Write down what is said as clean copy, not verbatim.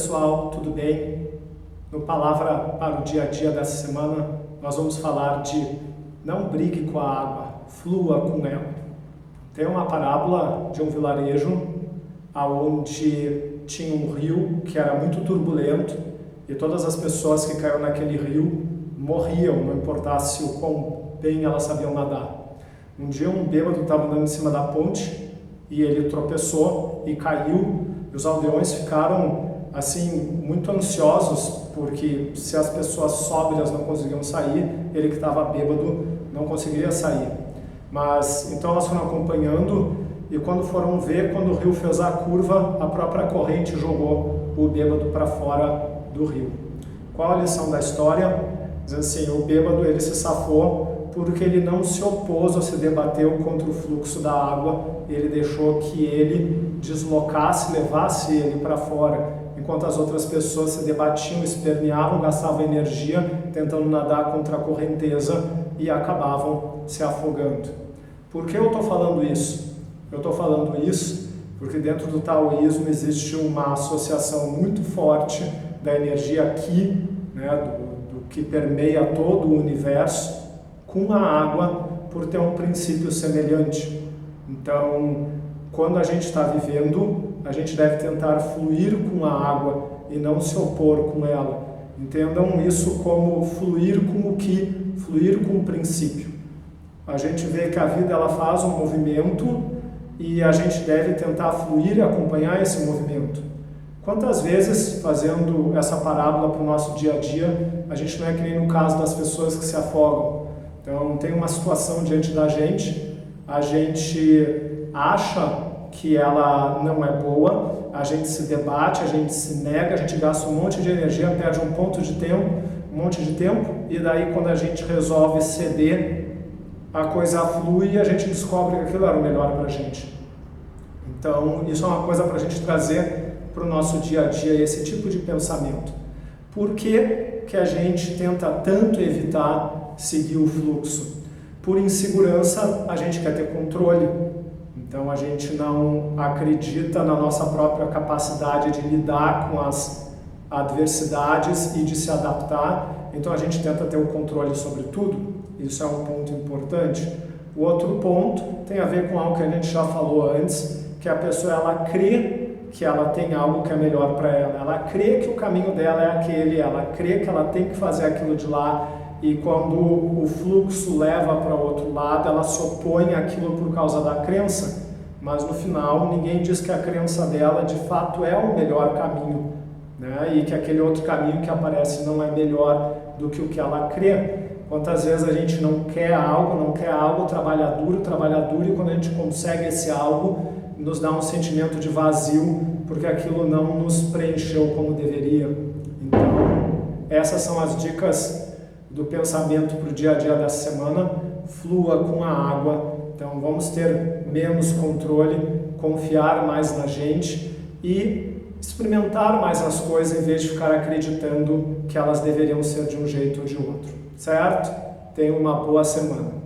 pessoal, tudo bem? No Palavra para o Dia a Dia dessa semana, nós vamos falar de não brigue com a água, flua com ela. Tem uma parábola de um vilarejo onde tinha um rio que era muito turbulento e todas as pessoas que caíram naquele rio morriam, não importasse o quão bem elas sabiam nadar. Um dia um bêbado estava andando em cima da ponte e ele tropeçou e caiu, e os aldeões ficaram assim muito ansiosos, porque se as pessoas sóbrias não conseguiam sair, ele que estava bêbado não conseguiria sair. Mas então elas foram acompanhando, e quando foram ver, quando o rio fez a curva, a própria corrente jogou o bêbado para fora do rio. Qual a lição da história? Diz assim, o bêbado ele se safou porque ele não se opôs ou se debateu contra o fluxo da água, ele deixou que ele deslocasse, levasse ele para fora, enquanto as outras pessoas se debatiam, esperneavam, gastavam energia tentando nadar contra a correnteza e acabavam se afogando. Por que eu estou falando isso? Eu estou falando isso porque dentro do taoísmo existe uma associação muito forte da energia Qi, né, do que permeia todo o universo, com a água, por ter um princípio semelhante. Então, quando a gente está vivendo, a gente deve tentar fluir com a água e não se opor com ela. Entendam isso como fluir com o Qi, fluir com o princípio. A gente vê que a vida ela faz um movimento e a gente deve tentar fluir e acompanhar esse movimento. Quantas vezes, fazendo essa parábola para o nosso dia a dia, a gente não é que nem no caso das pessoas que se afogam. Então, tem uma situação diante da gente, a gente acha que ela não é boa, a gente se debate, a gente se nega, a gente gasta um monte de energia, perde um monte de tempo, e daí quando a gente resolve ceder, a coisa flui e a gente descobre que aquilo era o melhor para a gente. Então, isso é uma coisa para a gente trazer para o nosso dia a dia, esse tipo de pensamento. Por que a gente tenta tanto evitar seguir o fluxo? Por insegurança, a gente quer ter controle. Então, a gente não acredita na nossa própria capacidade de lidar com as adversidades e de se adaptar. Então, a gente tenta ter o controle sobre tudo. Isso é um ponto importante. O outro ponto tem a ver com algo que a gente já falou antes, que a pessoa ela crê que ela tem algo que é melhor para ela. Ela crê que o caminho dela é aquele, ela crê que ela tem que fazer aquilo de lá, e quando o fluxo leva para o outro lado, ela se opõe àquilo por causa da crença, mas no final ninguém diz que a crença dela de fato é o melhor caminho, né? E que aquele outro caminho que aparece não é melhor do que o que ela crê. Quantas vezes a gente não quer algo, trabalha duro, e quando a gente consegue esse algo, nos dá um sentimento de vazio, porque aquilo não nos preencheu como deveria. Então, essas são as dicas do pensamento para o dia a dia dessa semana. Flua com a água. Então, vamos ter menos controle, confiar mais na gente e experimentar mais as coisas em vez de ficar acreditando que elas deveriam ser de um jeito ou de outro. Certo? Tenha uma boa semana.